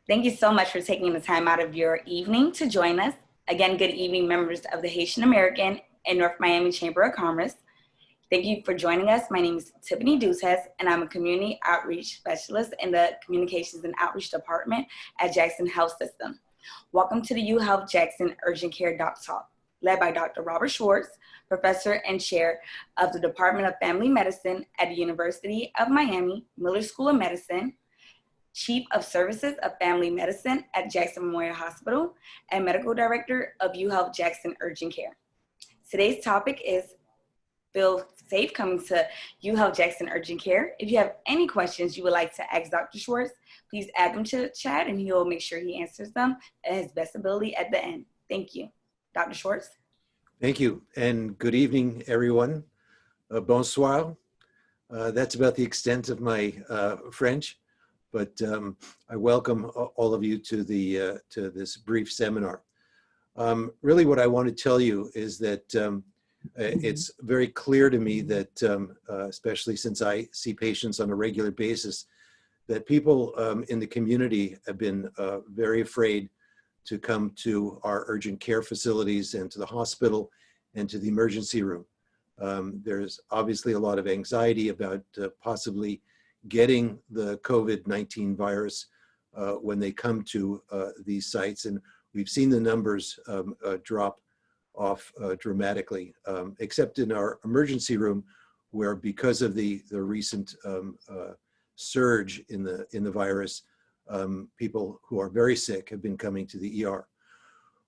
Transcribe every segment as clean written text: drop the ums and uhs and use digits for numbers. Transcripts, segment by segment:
Thank you so much for taking the time out of your evening to join us. Again, good evening, members of the Haitian American and North Miami Chamber of Commerce. Thank you for joining us. My name is Tiffany Dutes, and I'm a community outreach specialist in the Communications and Outreach Department at Jackson Health System. Welcome to the UHealth Jackson Urgent Care Doc Talk, led by Dr. Robert Schwartz, Professor and Chair of the Department of Family Medicine at the University of Miami Miller School of Medicine, Chief of Services of Family Medicine at Jackson Memorial Hospital, and Medical Director of UHealth Jackson Urgent Care. Today's topic is Feel Safe coming to UHealth Jackson Urgent Care. If you have any questions you would like to ask Dr. Schwartz, please add them to the chat and he'll make sure he answers them at his best ability at the end. Thank you. Dr. Schwartz. Thank you, and good evening, everyone. Bonsoir. That's about the extent of my French, but I welcome all of you to this brief seminar. Really, what I want to tell you is that it's very clear to me that, especially since I see patients on a regular basis, that people in the community have been very afraid to come to our urgent care facilities and to the hospital and to the emergency room. There's obviously a lot of anxiety about possibly getting the COVID-19 virus when they come to these sites, and we've seen the numbers drop off dramatically, except in our emergency room, where because of the recent surge in the virus, people who are very sick have been coming to the ER.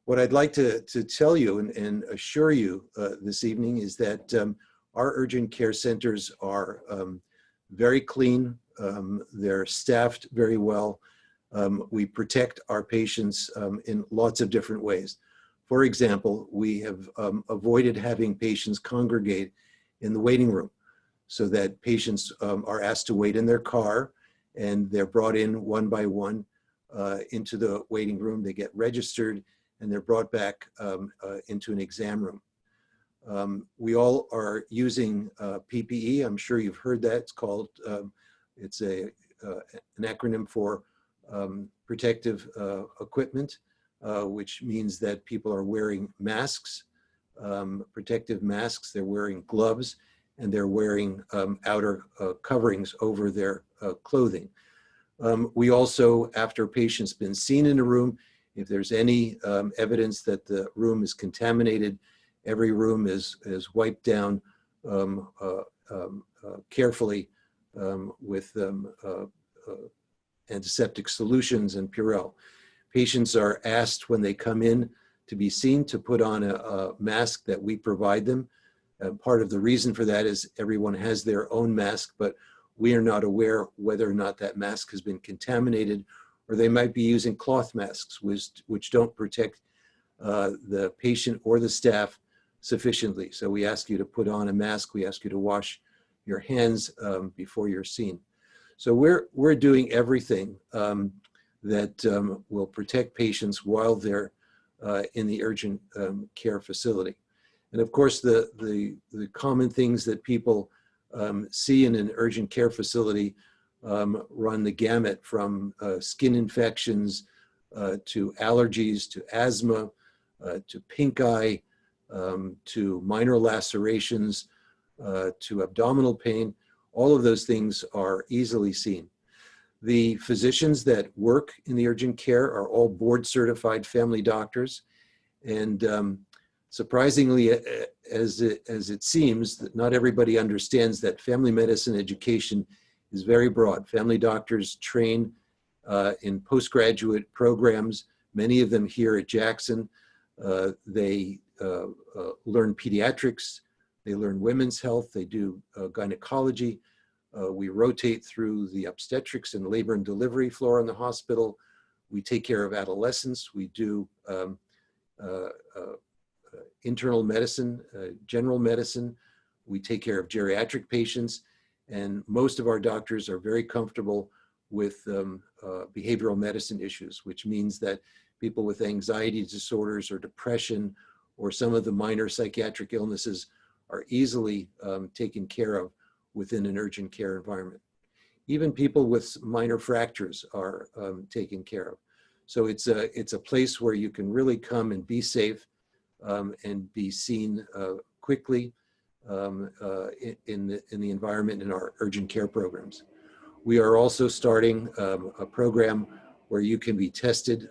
What I'd like to tell you and assure you this evening is that our urgent care centers are very clean. They're staffed very well. We protect our patients in lots of different ways. For example, we have avoided having patients congregate in the waiting room so that patients are asked to wait in their car, and they're brought in one by one into the waiting room. They get registered and they're brought back into an exam room. We all are using PPE. I'm sure you've heard that. It's called, it's an acronym for protective equipment, which means that people are wearing masks, protective masks, they're wearing gloves, and they're wearing outer coverings over their clothing. We also, after a patient's been seen in a room, if there's any evidence that the room is contaminated, every room is wiped down carefully with antiseptic solutions and Purell. Patients are asked when they come in to be seen to put on a mask that we provide them. Part of the reason for that is everyone has their own mask, but we are not aware whether or not that mask has been contaminated, or they might be using cloth masks, which don't protect the patient or the staff sufficiently. So we ask you to put on a mask. We ask you to wash your hands before you're seen. So we're doing everything that will protect patients while they're in the urgent care facility. And of course, the common things that people see in an urgent care facility run the gamut from skin infections to allergies, to asthma, to pink eye, to minor lacerations, to abdominal pain. All of those things are easily seen. The physicians that work in the urgent care are all board certified family doctors. And surprisingly, as it seems, that not everybody understands that family medicine education is very broad. Family doctors train in postgraduate programs, many of them here at Jackson. They learn pediatrics, they learn women's health, they do gynecology. We rotate through the obstetrics and labor and delivery floor in the hospital. We take care of adolescents. We do internal medicine, general medicine. We take care of geriatric patients. And most of our doctors are very comfortable with behavioral medicine issues, which means that people with anxiety disorders or depression or some of the minor psychiatric illnesses are easily taken care of within an urgent care environment. Even people with minor fractures are taken care of. So it's a place where you can really come and be safe and be seen quickly in the environment in our urgent care programs. We are also starting a program where you can be tested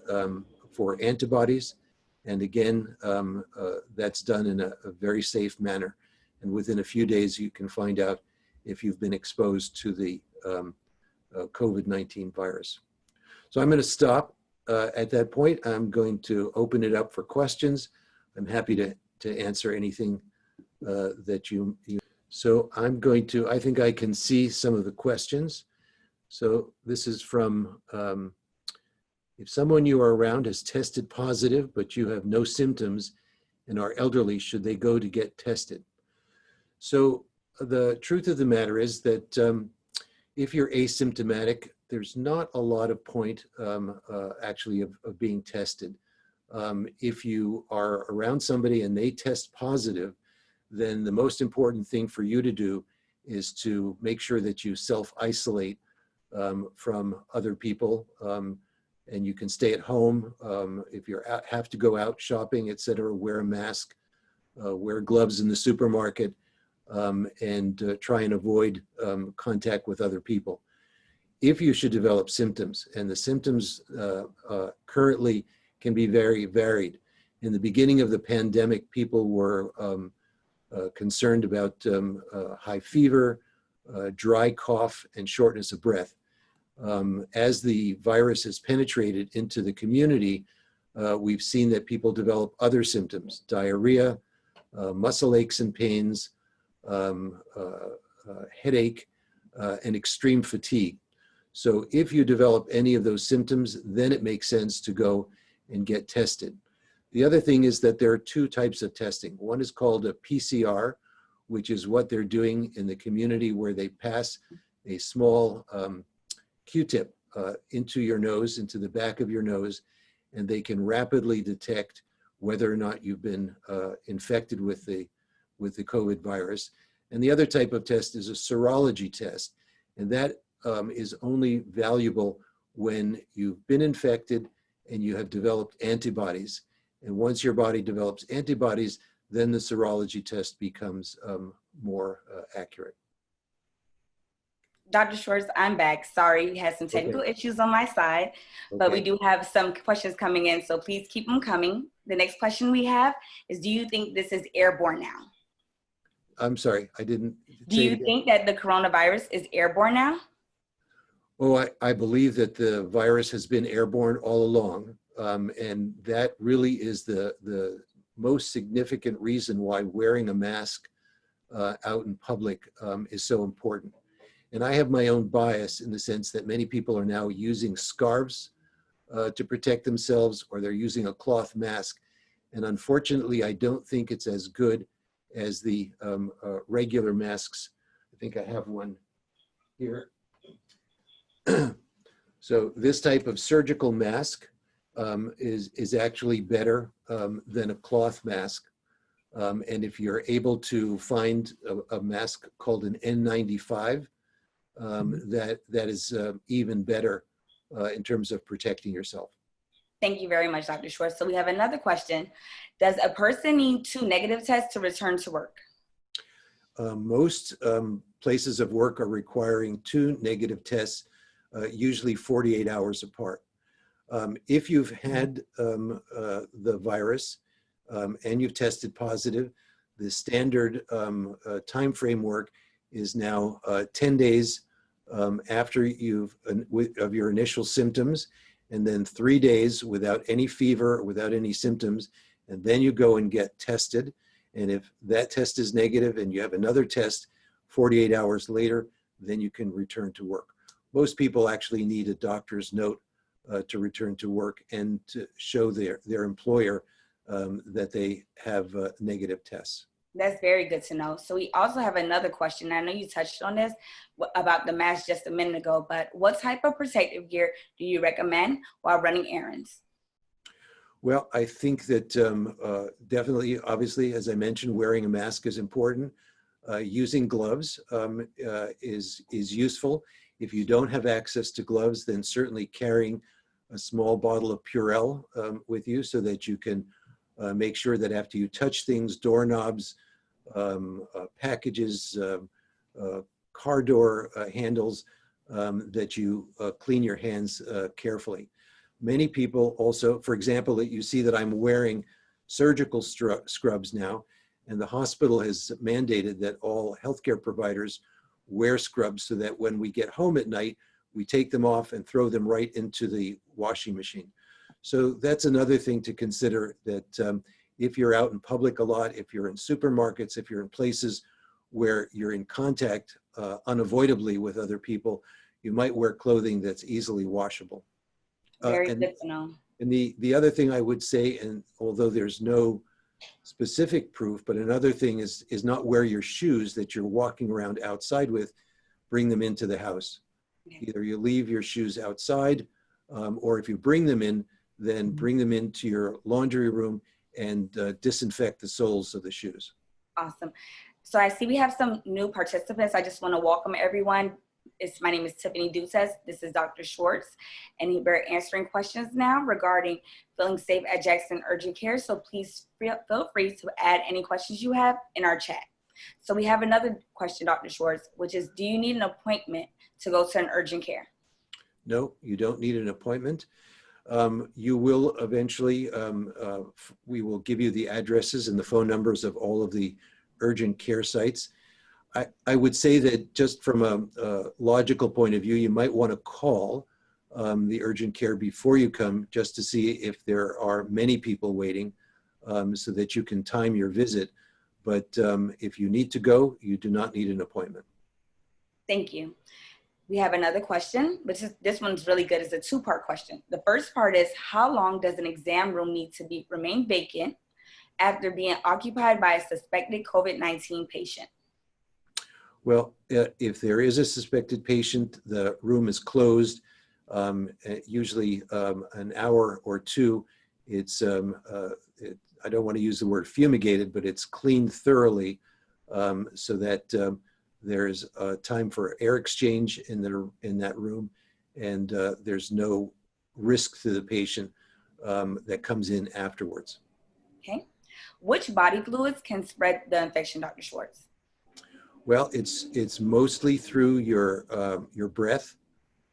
for antibodies. And again, that's done in a very safe manner. And within a few days, you can find out if you've been exposed to the COVID-19 virus. So I'm going to stop at that point. I'm going to open it up for questions. I'm happy to answer anything that you. So I'm going to, I think I can see some of the questions. So this is from, if someone you are around has tested positive, but you have no symptoms and are elderly, should they go to get tested? So the truth of the matter is that if you're asymptomatic, there's not a lot of point actually of being tested. If you are around somebody and they test positive, then the most important thing for you to do is to make sure that you self-isolate from other people, and you can stay at home. If you have to go out shopping, etc., wear a mask, wear gloves in the supermarket, and try and avoid contact with other people. If you should develop symptoms, and the symptoms currently can be very varied. In the beginning of the pandemic, people were concerned about high fever, dry cough, and shortness of breath. As the virus has penetrated into the community, we've seen that people develop other symptoms: diarrhea, muscle aches and pains, headache, and extreme fatigue. So if you develop any of those symptoms, then it makes sense to go and get tested. The other thing is that there are two types of testing. One is called a PCR, which is what they're doing in the community, where they pass a small Q-tip into your nose, into the back of your nose, and they can rapidly detect whether or not you've been infected with the COVID virus. And the other type of test is a serology test, and that is only valuable when you've been infected and you have developed antibodies. And once your body develops antibodies, then the serology test becomes more accurate. Dr. Schwartz, I'm back. Sorry, we had some technical issues on my side, but we do have some questions coming in, so please keep them coming. The next question we have is, do you think this is airborne now? I'm sorry, I didn't. Do you think that the coronavirus is airborne now? Oh, I believe that the virus has been airborne all along, and that really is the most significant reason why wearing a mask out in public is so important. And I have my own bias in the sense that many people are now using scarves to protect themselves, or they're using a cloth mask. And unfortunately, I don't think it's as good as the regular masks. I think I have one here. So this type of surgical mask is actually better than a cloth mask. And if you're able to find a mask called an N95, that is even better in terms of protecting yourself. Thank you very much, Dr. Schwartz. So we have another question. Does a person need 2 negative tests to return to work? Most places of work are requiring 2 negative tests, usually 48 hours apart. If you've had the virus and you've tested positive, the standard time framework is now 10 days after of your initial symptoms, and then 3 days without any fever, without any symptoms, and then you go and get tested. And if that test is negative and you have another test 48 hours later, then you can return to work. Most people actually need a doctor's note to return to work and to show their employer that they have negative tests. That's very good to know. So we also have another question. I know you touched on this about the mask just a minute ago, but what type of protective gear do you recommend while running errands? Well, I think that definitely, obviously, as I mentioned, wearing a mask is important. Using gloves is useful. If you don't have access to gloves, then certainly carrying a small bottle of Purell with you so that you can make sure that after you touch things, doorknobs, packages, car door handles, that you clean your hands carefully. Many people also, for example, that you see that I'm wearing surgical scrubs now, and the hospital has mandated that all healthcare providers wear scrubs so that when we get home at night, we take them off and throw them right into the washing machine. So that's another thing to consider, that if you're out in public a lot, if you're in supermarkets, if you're in places where you're in contact unavoidably with other people, you might wear clothing that's easily washable. Very good to know. And the other thing I would say, and although there's no specific proof, but another thing is not wear your shoes that you're walking around outside with, bring them into the house. Okay. Either you leave your shoes outside, or if you bring them in, then bring them into your laundry room and disinfect the soles of the shoes. Awesome. So I see we have some new participants. I just want to welcome everyone. My name is Tiffany Dutes. This is Dr. Schwartz, and we're answering questions now regarding feeling safe at Jackson Urgent Care. So please feel free to add any questions you have in our chat. So we have another question, Dr. Schwartz, which is, do you need an appointment to go to an urgent care? No, you don't need an appointment. You will eventually, we will give you the addresses and the phone numbers of all of the urgent care sites. I would say that just from a logical point of view, you might want to call the urgent care before you come, just to see if there are many people waiting, so that you can time your visit. But if you need to go, you do not need an appointment. Thank you. We have another question, which is, this one's really good. It's a two-part question. The first part is, how long does an exam room need to remain vacant after being occupied by a suspected COVID-19 patient? Well, if there is a suspected patient, the room is closed, usually an hour or two. It's, I don't want to use the word fumigated, but it's cleaned thoroughly, so that there's time for air exchange in that room, and there's no risk to the patient that comes in afterwards. Okay. Which body fluids can spread the infection, Dr. Schwartz? Well, it's mostly through your breath.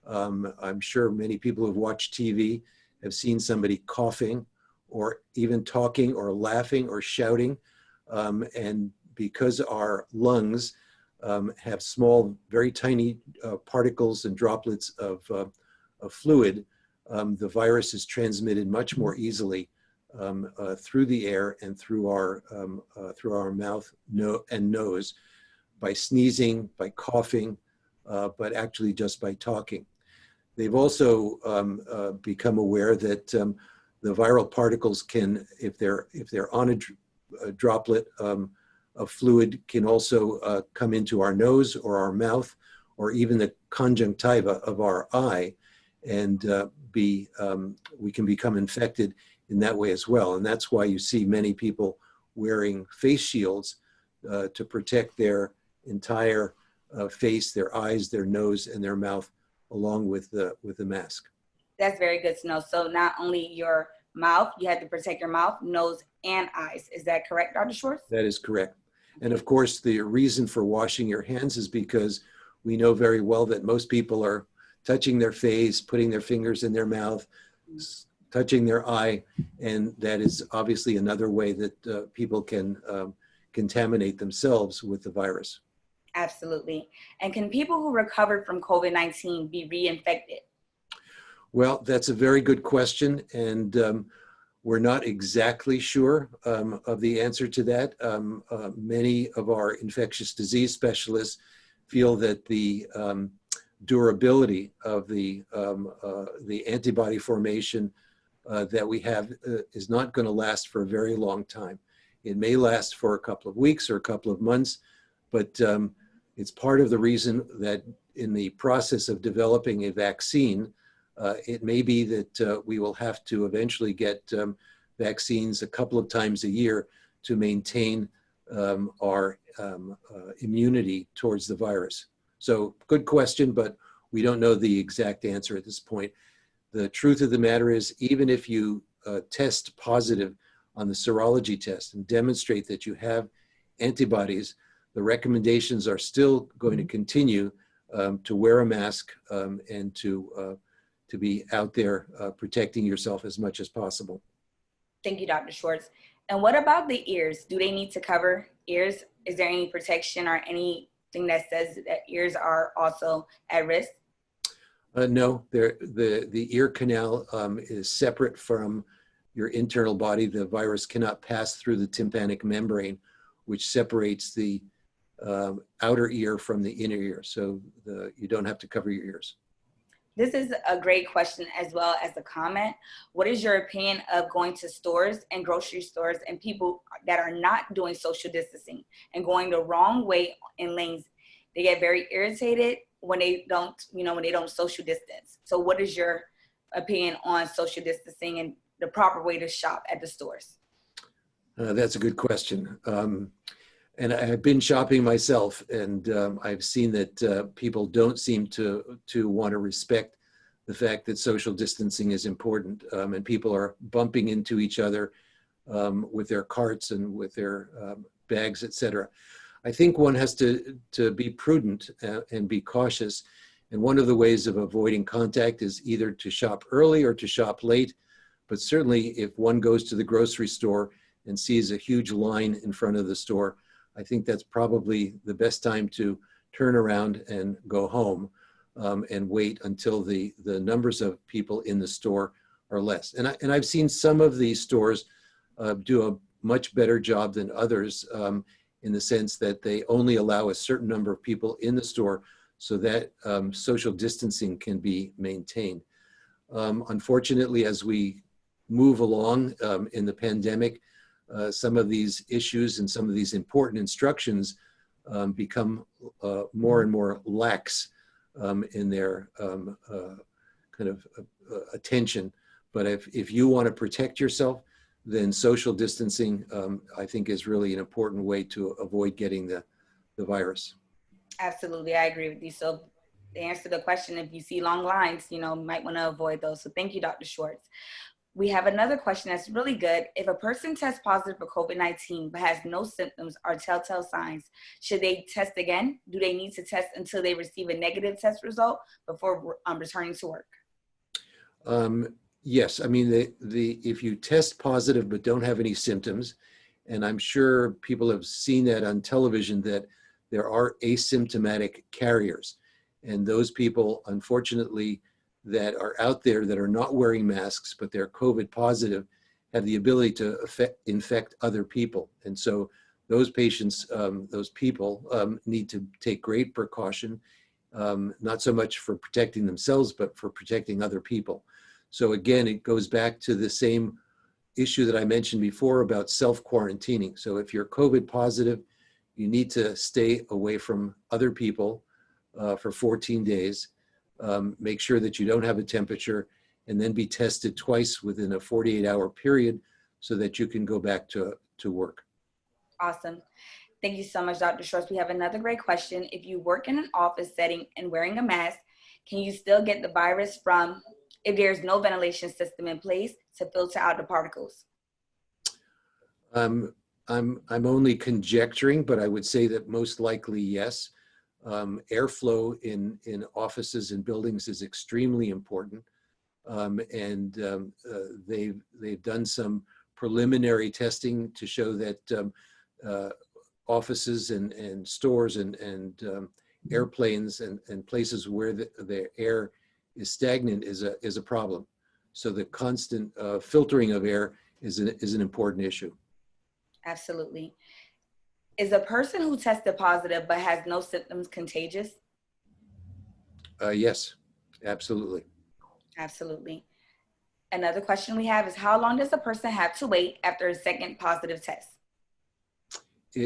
I'm sure many people who've watched TV have seen somebody coughing, or even talking or laughing or shouting. And because our lungs have small, very tiny particles and droplets of fluid, the virus is transmitted much more easily through the air and through our mouth and nose, by sneezing, by coughing, but actually just by talking. They've also become aware that the viral particles can, if they're on a droplet of fluid, can also come into our nose or our mouth, or even the conjunctiva of our eye, and we can become infected in that way as well. And that's why you see many people wearing face shields to protect their entire face, their eyes, their nose, and their mouth, along with the mask. That's very good to know. So not only your mouth, you have to protect your mouth, nose, and eyes. Is that correct, Dr. Schwartz? That is correct. And of course, the reason for washing your hands is because we know very well that most people are touching their face, putting their fingers in their mouth, touching their eye, and that is obviously another way that people can contaminate themselves with the virus. Absolutely. And can people who recovered from COVID-19 be reinfected? Well, that's a very good question, and we're not exactly sure of the answer to that. Many of our infectious disease specialists feel that the durability of the antibody formation that we have is not going to last for a very long time. It may last for a couple of weeks or a couple of months, but it's part of the reason that in the process of developing a vaccine, it may be that we will have to eventually get vaccines a couple of times a year to maintain our immunity towards the virus. So good question, but we don't know the exact answer at this point. the truth of the matter is, even if you test positive on the serology test and demonstrate that you have antibodies, the recommendations are still going to continue to wear a mask and to be out there protecting yourself as much as possible. Thank you, Dr. Schwartz. And what about the ears? Do they need to cover ears? Is there any protection or anything that says that ears are also at risk? No, the ear canal is separate from your internal body. The virus cannot pass through the tympanic membrane, which separates the outer ear from the inner ear. So you don't have to cover your ears. This is a great question as well as a comment. What is your opinion of going to stores and grocery stores and people that are not doing social distancing and going the wrong way in lanes? They get very irritated when they don't, when they don't social distance. So what is your opinion on social distancing and the proper way to shop at the stores? That's a good question. And I've been shopping myself, and I've seen that people don't seem to want to respect the fact that social distancing is important, and people are bumping into each other with their carts and with their bags, etc. I think one has to be prudent and be cautious. And one of the ways of avoiding contact is either to shop early or to shop late. But certainly if one goes to the grocery store and sees a huge line in front of the store, I think that's probably the best time to turn around and go home and wait until the numbers of people in the store are less. And I've seen some of these stores do a much better job than others in the sense that they only allow a certain number of people in the store so that social distancing can be maintained. Unfortunately, as we move along in the pandemic, some of these issues and some of these important instructions become more and more lax in their kind of attention. But if you want to protect yourself, then social distancing, I think, is really an important way to avoid getting the virus. Absolutely, I agree with you. So to answer the question, if you see long lines, you might want to avoid those. So thank you, Dr. Schwartz. We have another question that's really good. If a person tests positive for COVID-19 but has no symptoms or telltale signs, should they test again? Do they need to test until they receive a negative test result before returning to work? Yes, I mean, if you test positive but don't have any symptoms, and I'm sure people have seen that on television, that there are asymptomatic carriers. And those people, unfortunately, that are out there that are not wearing masks, but they're COVID positive, have the ability to infect other people. And so those patients, those people need to take great precaution, not so much for protecting themselves, but for protecting other people. So again, it goes back to the same issue that I mentioned before about self-quarantining. So if you're COVID positive, you need to stay away from other people for 14 days. Make sure that you don't have a temperature, and then be tested twice within a 48-hour period so that you can go back to work. Awesome. Thank you so much, Dr. Schwartz. We have another great question. If you work in an office setting and wearing a mask, can you still get the virus from if there's no ventilation system in place to filter out the particles? I'm only conjecturing, but I would say that most likely yes. Airflow in offices and buildings is extremely important, and they've done some preliminary testing to show that offices and stores and airplanes and places where the air is stagnant is a problem. So the constant filtering of air is an important issue. Absolutely. Is a person who tested positive but has no symptoms contagious? Yes, absolutely. Absolutely. Another question we have is, how long does a person have to wait after a second positive test?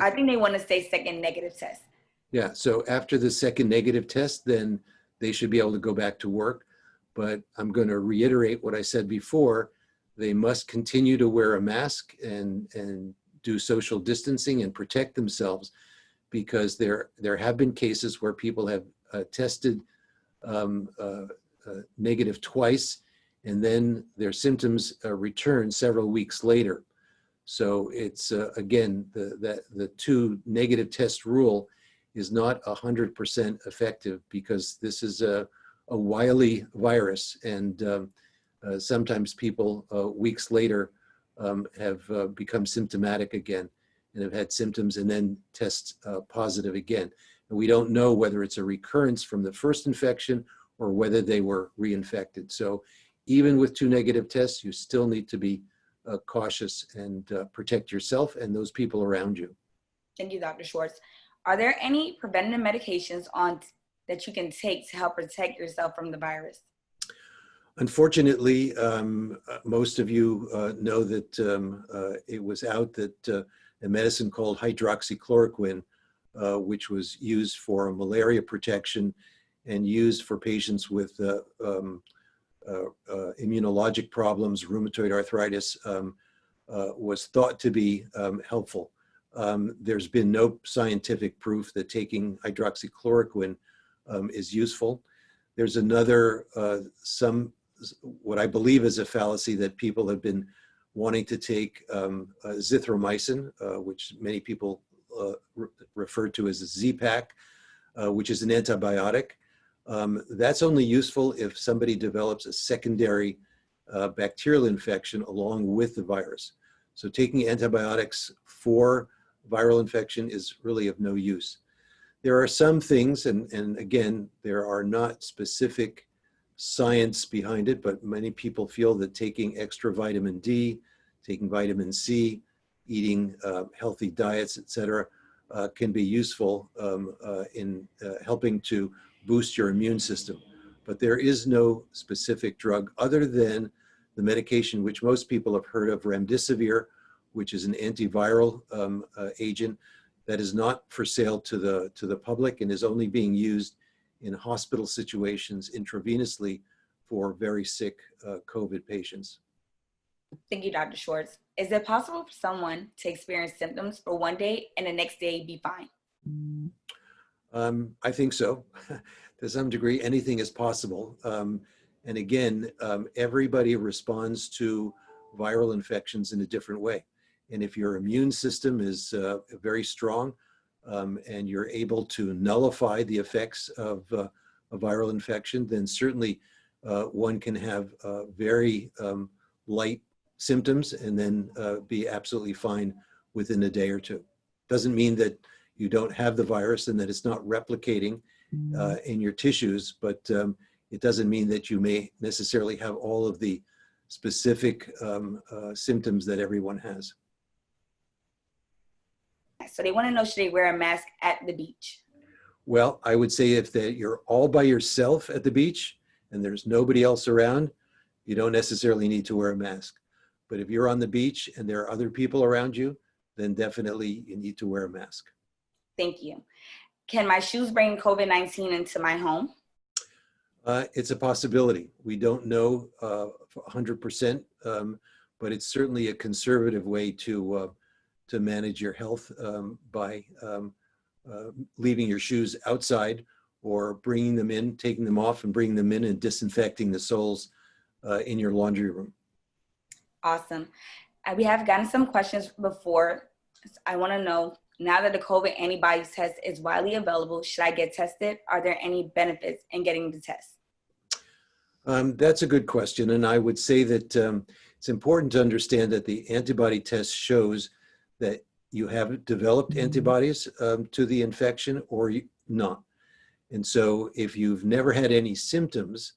I think they want to say second negative test. Yeah, so after the second negative test, then they should be able to go back to work. But I'm going to reiterate what I said before. They must continue to wear a mask and do social distancing and protect themselves, because there have been cases where people have tested negative twice, and then their symptoms return several weeks later. So it's, again, the two negative test rule is not 100% effective, because this is a wily virus, and sometimes people weeks later have become symptomatic again and have had symptoms and then test positive again. And we don't know whether it's a recurrence from the first infection or whether they were reinfected. So even with two negative tests, you still need to be cautious and protect yourself and those people around you. Thank you, Dr. Schwartz. Are there any preventative medications that you can take to help protect yourself from the virus? Unfortunately, most of you know that it was out that a medicine called hydroxychloroquine, which was used for malaria protection and used for patients with immunologic problems, rheumatoid arthritis, was thought to be helpful. There's been no scientific proof that taking hydroxychloroquine is useful. There's another, what I believe is a fallacy, that people have been wanting to take azithromycin, which many people refer to as a Z-Pak, which is an antibiotic. That's only useful if somebody develops a secondary bacterial infection along with the virus. So taking antibiotics for viral infection is really of no use. There are some things, and again, there are not specific science behind it, but many people feel that taking extra vitamin D, taking vitamin C, eating healthy diets, etc., can be useful in helping to boost your immune system. But there is no specific drug other than the medication which most people have heard of, remdesivir, which is an antiviral agent that is not for sale to the public and is only being used in hospital situations intravenously for very sick COVID patients. Thank you, Dr. Schwartz. Is it possible for someone to experience symptoms for one day and the next day be fine? I think so. To some degree, anything is possible. And again, everybody responds to viral infections in a different way. And if your immune system is very strong and you're able to nullify the effects of a viral infection, then certainly one can have very light symptoms and then be absolutely fine within a day or two. Doesn't mean that you don't have the virus and that it's not replicating in your tissues, but it doesn't mean that you may necessarily have all of the specific symptoms that everyone has. So they want to know, should they wear a mask at the beach? Well, I would say if you're all by yourself at the beach and there's nobody else around, you don't necessarily need to wear a mask. But if you're on the beach and there are other people around you, then definitely you need to wear a mask. Thank you. Can my shoes bring COVID-19 into my home? It's a possibility. We don't know 100%, but it's certainly a conservative way to manage your health by leaving your shoes outside or bringing them in, taking them off and bringing them in and disinfecting the soles in your laundry room. Awesome. We have gotten some questions before. I want to know, now that the COVID antibodies test is widely available, should I get tested? Are there any benefits in getting the test? That's a good question. And I would say that it's important to understand that the antibody test shows that you have developed antibodies to the infection or not. And so if you've never had any symptoms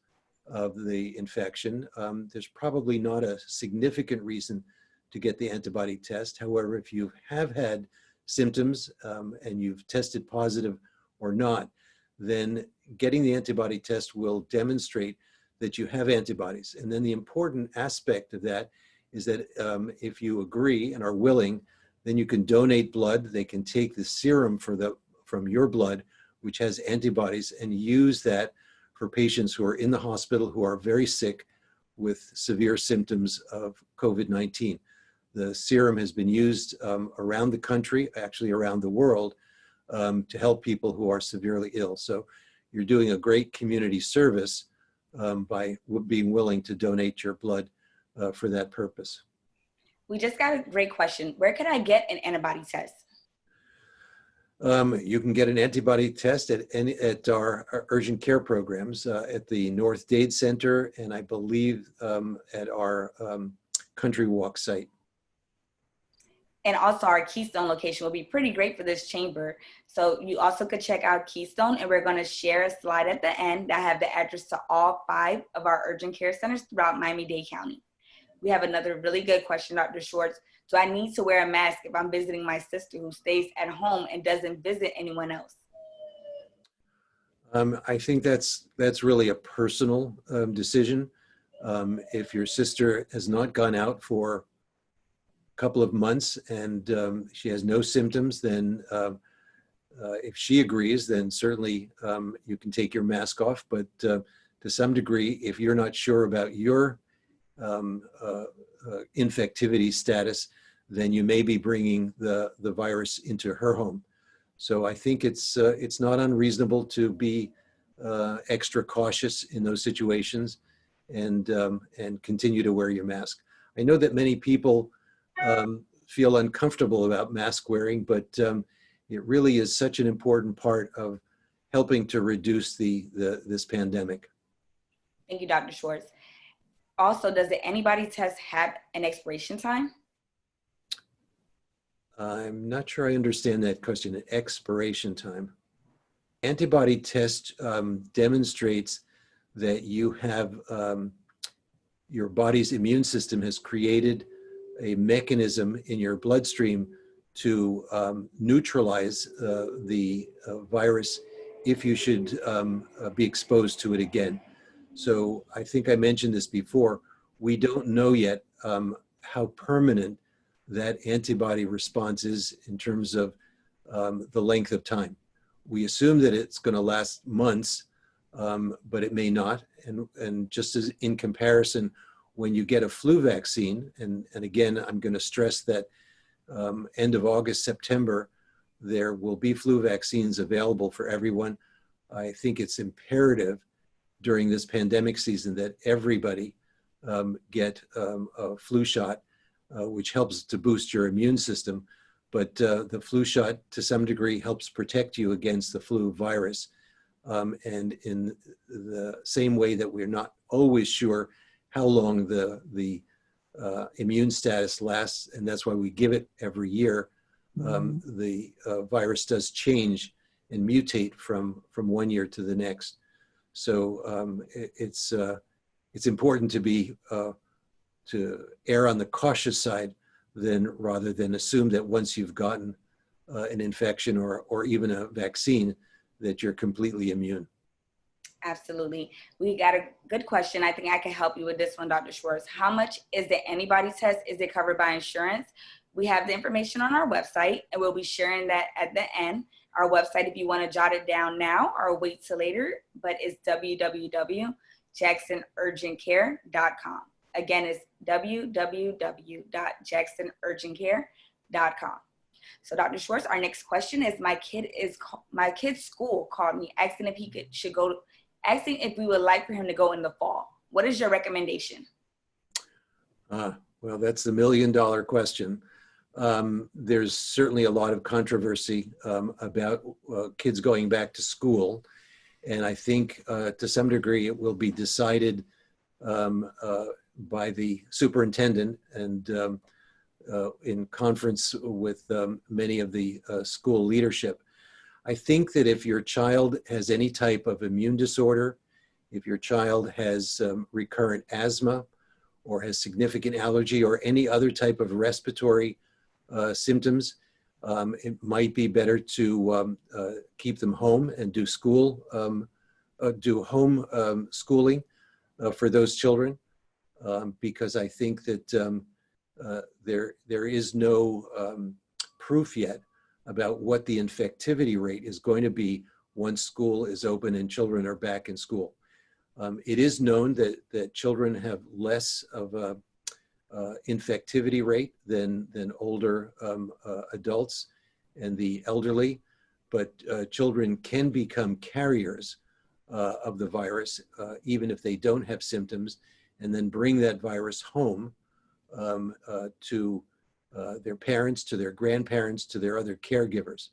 of the infection, there's probably not a significant reason to get the antibody test. However, if you have had symptoms and you've tested positive or not, then getting the antibody test will demonstrate that you have antibodies. And then the important aspect of that is that if you agree and are willing, then you can donate blood. They can take the serum from your blood, which has antibodies, and use that for patients who are in the hospital who are very sick with severe symptoms of COVID-19. The serum has been used around the country, actually around the world, to help people who are severely ill. So you're doing a great community service by being willing to donate your blood for that purpose. We just got a great question. Where can I get an antibody test? You can get an antibody test at our urgent care programs at the North Dade Center, and I believe at our Country Walk site. And also our Keystone location will be pretty great for this chamber. So you also could check out Keystone, and we're going to share a slide at the end that have the address to all 5 of our urgent care centers throughout Miami-Dade County. We have another really good question, Dr. Schwartz. Do I need to wear a mask if I'm visiting my sister who stays at home and doesn't visit anyone else? I think that's really a personal decision. If your sister has not gone out for a couple of months and she has no symptoms, then if she agrees, then certainly you can take your mask off. But to some degree, if you're not sure about your infectivity status, then you may be bringing the virus into her home. So I think it's not unreasonable to be extra cautious in those situations and continue to wear your mask. I know that many people feel uncomfortable about mask wearing, but it really is such an important part of helping to reduce this pandemic. Thank you, Dr. Schwartz. Also, does the antibody test have an expiration time? I'm not sure I understand that question, an expiration time. Antibody test demonstrates that you have, your body's immune system has created a mechanism in your bloodstream to neutralize the virus if you should be exposed to it again. So I think I mentioned this before, we don't know yet how permanent that antibody response is in terms of the length of time. We assume that it's going to last months, but it may not. And just as in comparison, when you get a flu vaccine, and again, I'm going to stress that end of August, September, there will be flu vaccines available for everyone. I think it's imperative during this pandemic season that everybody get a flu shot, which helps to boost your immune system. But the flu shot, to some degree, helps protect you against the flu virus. And in the same way that we're not always sure how long the immune status lasts, and that's why we give it every year, the virus does change and mutate from one year to the next. So it's important to be to err on the cautious side rather than assume that once you've gotten an infection or even a vaccine that you're completely immune. Absolutely. We got a good question. I think I can help you with this one, Dr. Schwartz. How much is the antibody test? Is it covered by insurance? We have the information on our website, and we'll be sharing that at the end. Our website, if you want to jot it down now or wait till later, but it's www.jacksonurgentcare.com. Again, it's www.jacksonurgentcare.com. So Dr. Schwartz, our next question is, my kid's school called me asking if if we would like for him to go in the fall. What is your recommendation? Well, that's the $1 million question. There's certainly a lot of controversy about kids going back to school. And I think to some degree it will be decided by the superintendent and in conference with many of the school leadership. I think that if your child has any type of immune disorder, if your child has recurrent asthma or has significant allergy or any other type of respiratory symptoms, it might be better to keep them home and do home schooling for those children, because I think that there is no proof yet about what the infectivity rate is going to be once school is open and children are back in school. It is known that children have less of a infectivity rate than older adults and the elderly, but children can become carriers of the virus, even if they don't have symptoms, and then bring that virus home to their parents, to their grandparents, to their other caregivers.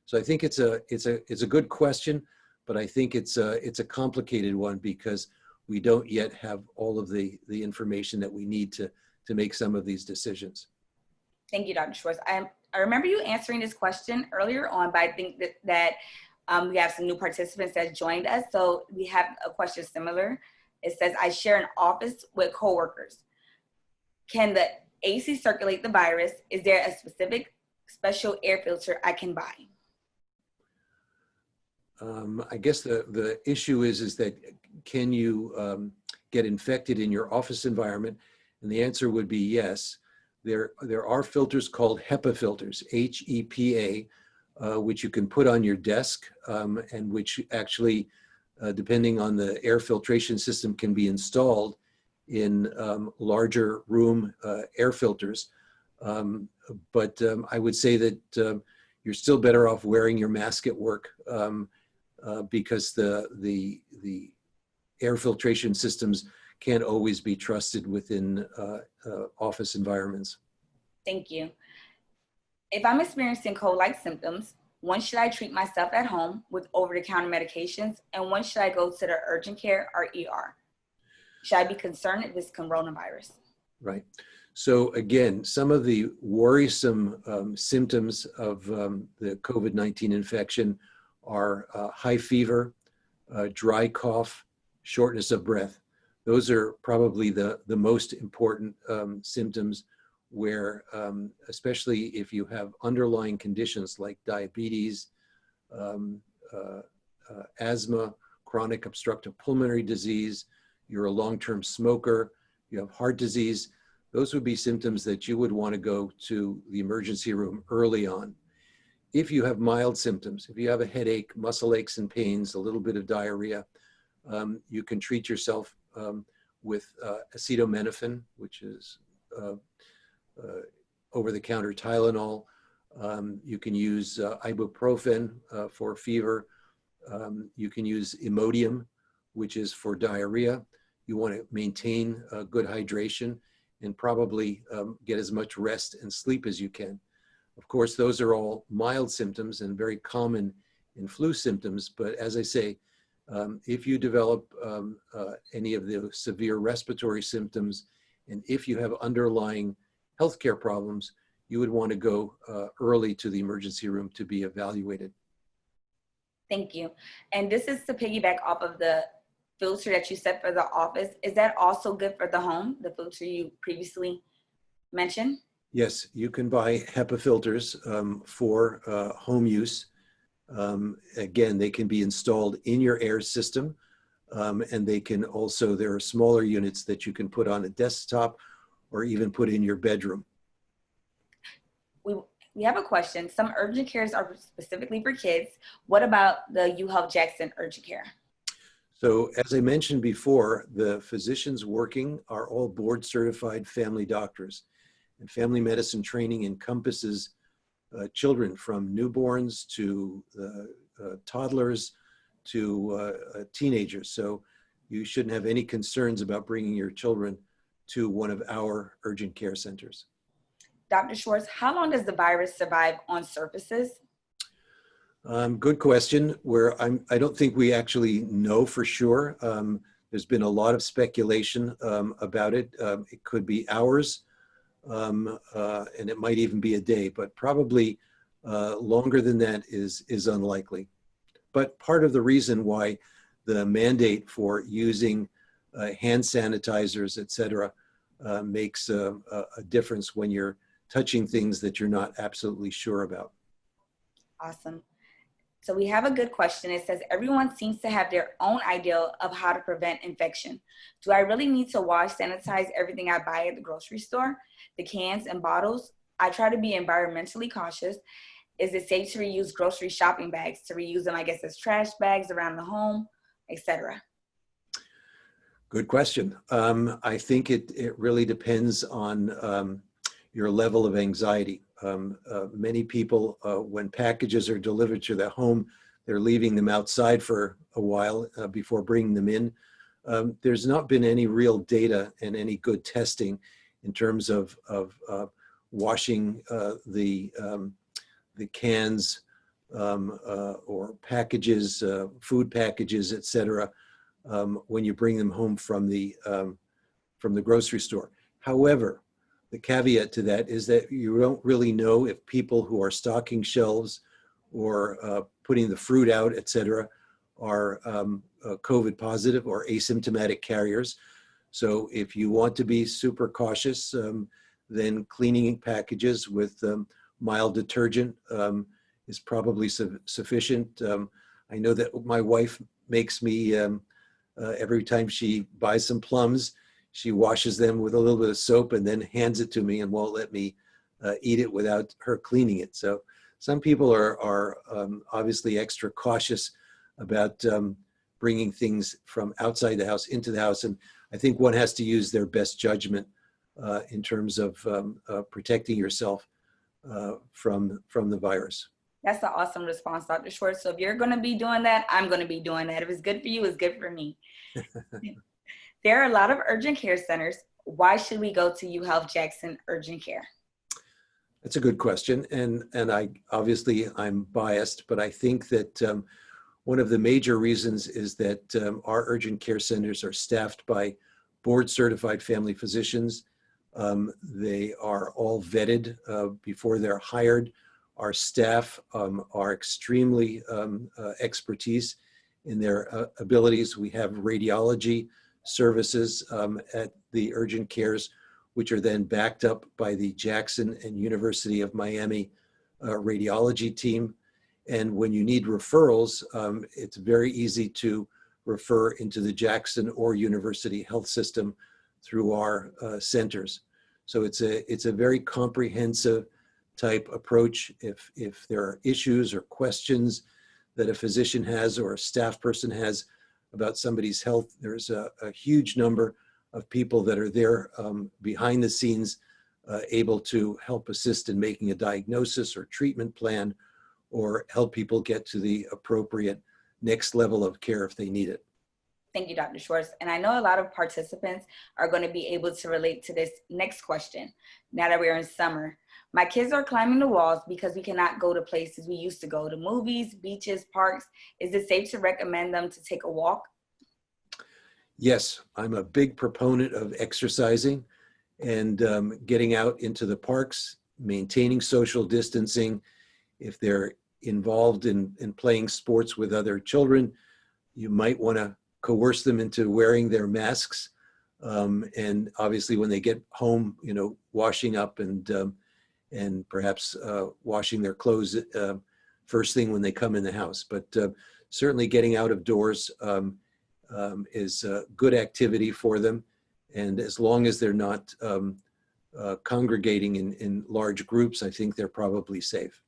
So I think it's a good question, but I think it's a complicated one because we don't yet have all of the information that we need to make some of these decisions. Thank you, Dr. Schwartz. I remember you answering this question earlier on, but I think that we have some new participants that joined us. So we have a question similar. It says, I share an office with coworkers. Can the AC circulate the virus? Is there a specific special air filter I can buy? I guess the issue is that can you get infected in your office environment? And the answer would be yes. There are filters called HEPA filters, HEPA, which you can put on your desk and which actually, depending on the air filtration system, can be installed in larger room air filters. But I would say that you're still better off wearing your mask at work because the air filtration systems can't always be trusted within office environments. Thank you. If I'm experiencing cold-like symptoms, when should I treat myself at home with over-the-counter medications, and when should I go to the urgent care or ER? Should I be concerned if it's coronavirus? Right. So again, some of the worrisome symptoms of the COVID-19 infection are high fever, dry cough, shortness of breath. Those are probably the most important symptoms where, especially if you have underlying conditions like diabetes, asthma, chronic obstructive pulmonary disease, you're a long-term smoker, you have heart disease, those would be symptoms that you would want to go to the emergency room early on. If you have mild symptoms, if you have a headache, muscle aches and pains, a little bit of diarrhea, you can treat yourself with acetaminophen, which is over-the-counter Tylenol. You can use ibuprofen for fever. You can use Imodium, which is for diarrhea. You want to maintain good hydration and probably get as much rest and sleep as you can. Of course, those are all mild symptoms and very common in flu symptoms. But as I say, if you develop any of the severe respiratory symptoms, and if you have underlying healthcare problems, you would want to go early to the emergency room to be evaluated. Thank you. And this is to piggyback off of the filter that you said for the office. Is that also good for the home, the filter you previously mentioned? Yes, you can buy HEPA filters for home use. Again, they can be installed in your air system, and they can also, there are smaller units that you can put on a desktop or even put in your bedroom. We have a question. Some urgent cares are specifically for kids. What about the UHealth Jackson urgent care? So as I mentioned before, the physicians working are all board certified family doctors, and family medicine training encompasses children from newborns to toddlers to teenagers. So you shouldn't have any concerns about bringing your children to one of our urgent care centers. Dr. Schwartz, how long does the virus survive on surfaces? Good question. I don't think we actually know for sure. There's been a lot of speculation about it. It could be hours, and it might even be a day, but probably longer than that is unlikely. But part of the reason why the mandate for using hand sanitizers, et cetera, makes a difference when you're touching things that you're not absolutely sure about. Awesome. So we have a good question. It says, everyone seems to have their own idea of how to prevent infection. Do I really need to wash, sanitize everything I buy at the grocery store? The cans and bottles? I try to be environmentally cautious. Is it safe to reuse grocery shopping bags, to reuse them, I guess, as trash bags around the home, etc.? Good question. I think it really depends on your level of anxiety. Many people, when packages are delivered to their home, they're leaving them outside for a while before bringing them in. There's not been any real data and any good testing in terms of washing the cans or packages, food packages, etc., when you bring them home from the grocery store. However, the caveat to that is that you don't really know if people who are stocking shelves or putting the fruit out, etc., are COVID positive or asymptomatic carriers. So if you want to be super cautious, then cleaning packages with mild detergent is probably sufficient. I know that my wife makes me, every time she buys some plums, she washes them with a little bit of soap and then hands it to me and won't let me eat it without her cleaning it. So some people are obviously extra cautious about bringing things from outside the house into the house. And I think one has to use their best judgment in terms of protecting yourself from the virus. That's an awesome response, Dr. Schwartz. So if you're going to be doing that, I'm going to be doing that. If it's good for you, it's good for me. There are a lot of urgent care centers. Why should we go to UHealth Jackson Urgent Care? That's a good question. And I'm biased, but I think that one of the major reasons is that our urgent care centers are staffed by board certified family physicians. They are all vetted before they're hired. Our staff are extremely expertise in their abilities. We have radiology services at the urgent cares, which are then backed up by the Jackson and University of Miami radiology team. And when you need referrals, it's very easy to refer into the Jackson or University Health System through our centers. So it's a very comprehensive type approach. If there are issues or questions that a physician has or a staff person has about somebody's health, there's a huge number of people that are there behind the scenes, able to help assist in making a diagnosis or treatment plan, or help people get to the appropriate next level of care if they need it. Thank you, Dr. Schwartz. And I know a lot of participants are going to be able to relate to this next question. Now that we're in summer, my kids are climbing the walls because we cannot go to places we used to go, to movies, beaches, parks. Is it safe to recommend them to take a walk? Yes, I'm a big proponent of exercising and getting out into the parks, maintaining social distancing. If they're involved in playing sports with other children, you might want to coerce them into wearing their masks. And obviously when they get home, washing up and perhaps washing their clothes first thing when they come in the house. But certainly getting out of doors is a good activity for them. And as long as they're not congregating in large groups, I think they're probably safe.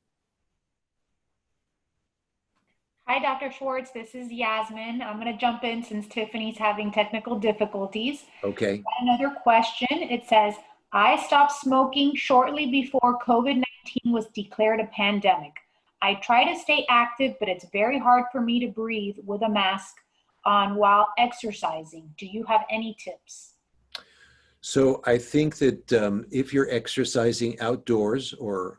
Hi, Dr. Schwartz. This is Yasmin. I'm going to jump in since Tiffany's having technical difficulties. Okay. Another question. It says, I stopped smoking shortly before COVID-19 was declared a pandemic. I try to stay active, but it's very hard for me to breathe with a mask on while exercising. Do you have any tips? So I think that if you're exercising outdoors or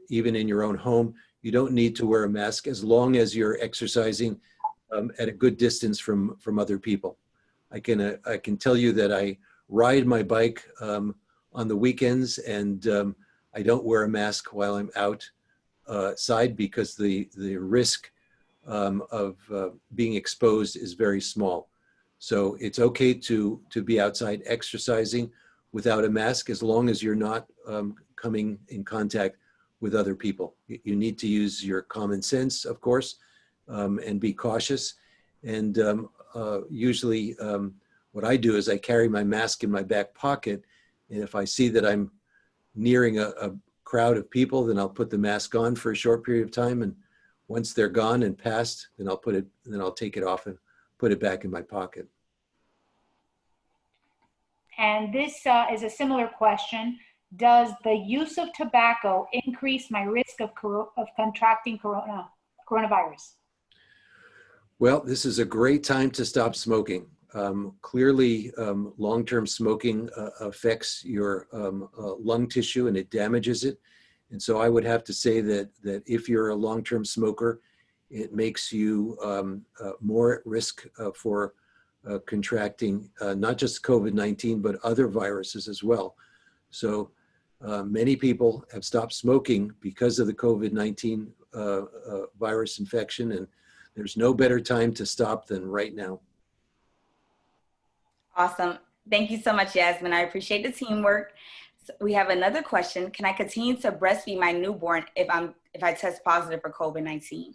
even in your own home, you don't need to wear a mask as long as you're exercising at a good distance from other people. I can tell you that I ride my bike on the weekends, and I don't wear a mask while I'm outside because the risk of being exposed is very small. So it's okay to be outside exercising without a mask as long as you're not coming in contact with other people. You need to use your common sense, of course, and be cautious. And usually what I do is I carry my mask in my back pocket. And if I see that I'm nearing a crowd of people, then I'll put the mask on for a short period of time. And once they're gone and past, then I'll take it off and put it back in my pocket. And this is a similar question. Does the use of tobacco increase my risk of contracting coronavirus? Well, this is a great time to stop smoking. Clearly, long-term smoking affects your lung tissue and it damages it. And so I would have to say that if you're a long-term smoker, it makes you more at risk for contracting not just COVID-19, but other viruses as well. So many people have stopped smoking because of the COVID-19 virus infection, and there's no better time to stop than right now. Awesome. Thank you so much, Yasmin. I appreciate the teamwork. So we have another question. Can I continue to breastfeed my newborn if I test positive for COVID-19?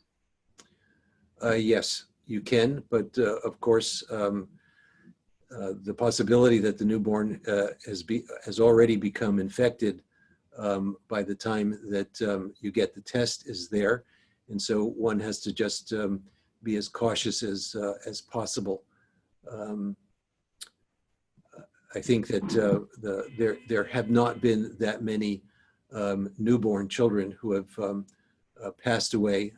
Yes, you can, but of course, the possibility that the newborn has already become infected by the time that you get the test is there, and so one has to just be as cautious as possible. I think that there have not been that many newborn children who have passed away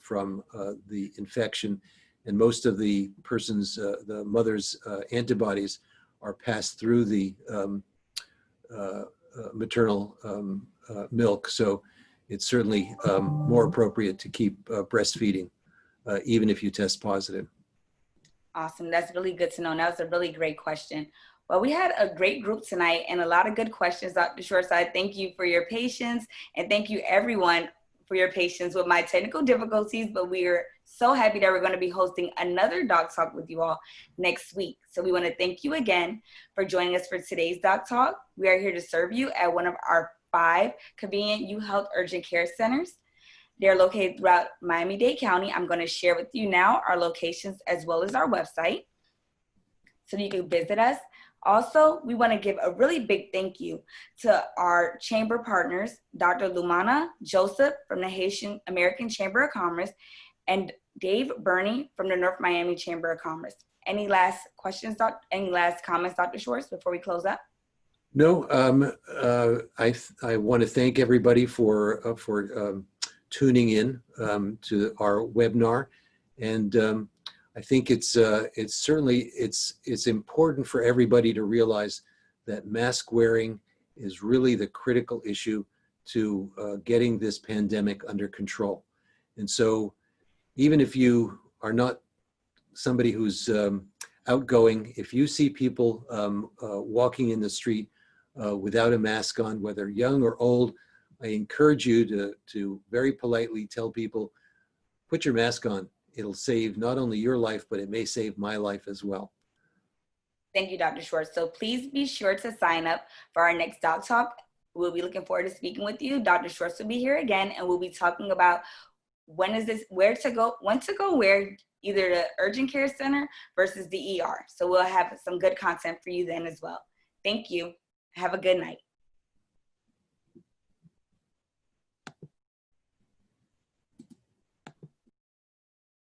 from the infection, and most of the the mother's antibodies are passed through the maternal milk. So it's certainly more appropriate to keep breastfeeding, even if you test positive. Awesome. That's really good to know. That was a really great question. Well, we had a great group tonight and a lot of good questions, Dr. Schwartz. Thank you for your patience, and thank you everyone for your patience with my technical difficulties, but we are so happy that we're going to be hosting another Doc Talk with you all next week. So we want to thank you again for joining us for today's Doc Talk. We are here to serve you at one of our 5 convenient UHealth urgent care centers. They're located throughout Miami-Dade County. I'm going to share with you now our locations as well as our website so you can visit us. Also, we want to give a really big thank you to our chamber partners, Dr. Lumana Joseph from the Haitian American Chamber of Commerce and Dave Burney from the North Miami Chamber of Commerce. Any last questions, any last comments, Dr. Schwartz, before we close up? No, I want to thank everybody for tuning in to our webinar, and I think it's certainly important for everybody to realize that mask wearing is really the critical issue to getting this pandemic under control. And so, even if you are not somebody who's outgoing, if you see people walking in the street without a mask on, whether young or old, I encourage you to very politely tell people, put your mask on. It'll save not only your life, but it may save my life as well. Thank you, Dr. Schwartz. So please be sure to sign up for our next Doc Talk. We'll be looking forward to speaking with you. Dr. Schwartz will be here again, and we'll be talking about when to go, where, either the urgent care center versus the ER. So we'll have some good content for you then as well. Thank you. Have a good night.